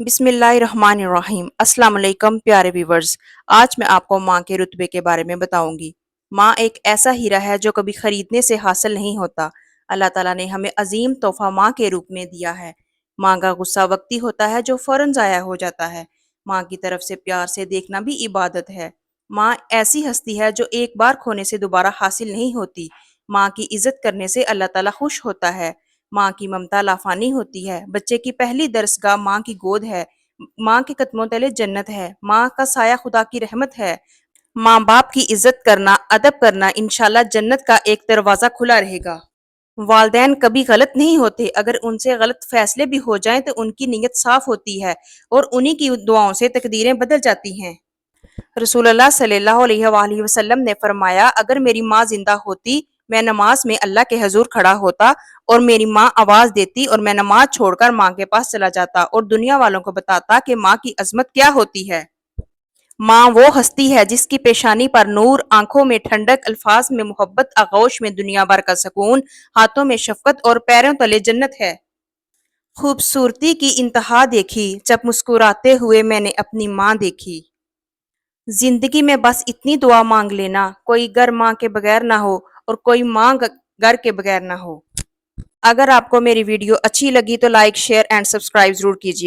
بسم اللہ الرحمن الرحیم۔ السلام علیکم پیارے ویورز، آج میں آپ کو ماں کے رتبے کے بارے میں بتاؤں گی۔ ماں ایک ایسا ہیرا ہے جو کبھی خریدنے سے حاصل نہیں ہوتا۔ اللہ تعالیٰ نے ہمیں عظیم تحفہ ماں کے روپ میں دیا ہے۔ ماں کا غصہ وقتی ہوتا ہے جو فوراً ضائع ہو جاتا ہے۔ ماں کی طرف سے پیار سے دیکھنا بھی عبادت ہے۔ ماں ایسی ہستی ہے جو ایک بار کھونے سے دوبارہ حاصل نہیں ہوتی۔ ماں کی عزت کرنے سے اللہ تعالیٰ خوش ہوتا ہے۔ ماں کی ممتا لافانی ہوتی ہے۔ بچے کی پہلی درسگاہ ماں کی گود ہے۔ ماں کے قدموں تلے جنت ہے۔ ماں کا سایہ خدا کی رحمت ہے۔ ماں باپ کی عزت کرنا، ادب کرنا، انشاءاللہ جنت کا ایک دروازہ کھلا رہے گا۔ والدین کبھی غلط نہیں ہوتے۔ اگر ان سے غلط فیصلے بھی ہو جائیں تو ان کی نیت صاف ہوتی ہے اور انہی کی دعاؤں سے تقدیریں بدل جاتی ہیں۔ رسول اللہ صلی اللہ علیہ وآلہ وسلم نے فرمایا، اگر میری ماں زندہ ہوتی میں نماز میں اللہ کے حضور کھڑا ہوتا اور میری ماں آواز دیتی اور میں نماز چھوڑ کر ماں کے پاس چلا جاتا اور دنیا والوں کو بتاتا کہ ماں کی عظمت کیا ہوتی ہے۔ ماں وہ ہستی ہے جس کی پیشانی پر نور، آنکھوں میں ٹھنڈک، الفاظ میں محبت، آغوش میں دنیا بھر کا سکون، ہاتھوں میں شفقت اور پیروں تلے جنت ہے۔ خوبصورتی کی انتہا دیکھی جب مسکراتے ہوئے میں نے اپنی ماں دیکھی۔ زندگی میں بس اتنی دعا مانگ لینا، کوئی گھر ماں کے بغیر نہ ہو اور کوئی ماں گھر کے بغیر نہ ہو۔ اگر آپ کو میری ویڈیو اچھی لگی تو لائک، شیئر اینڈ سبسکرائب ضرور کیجیے۔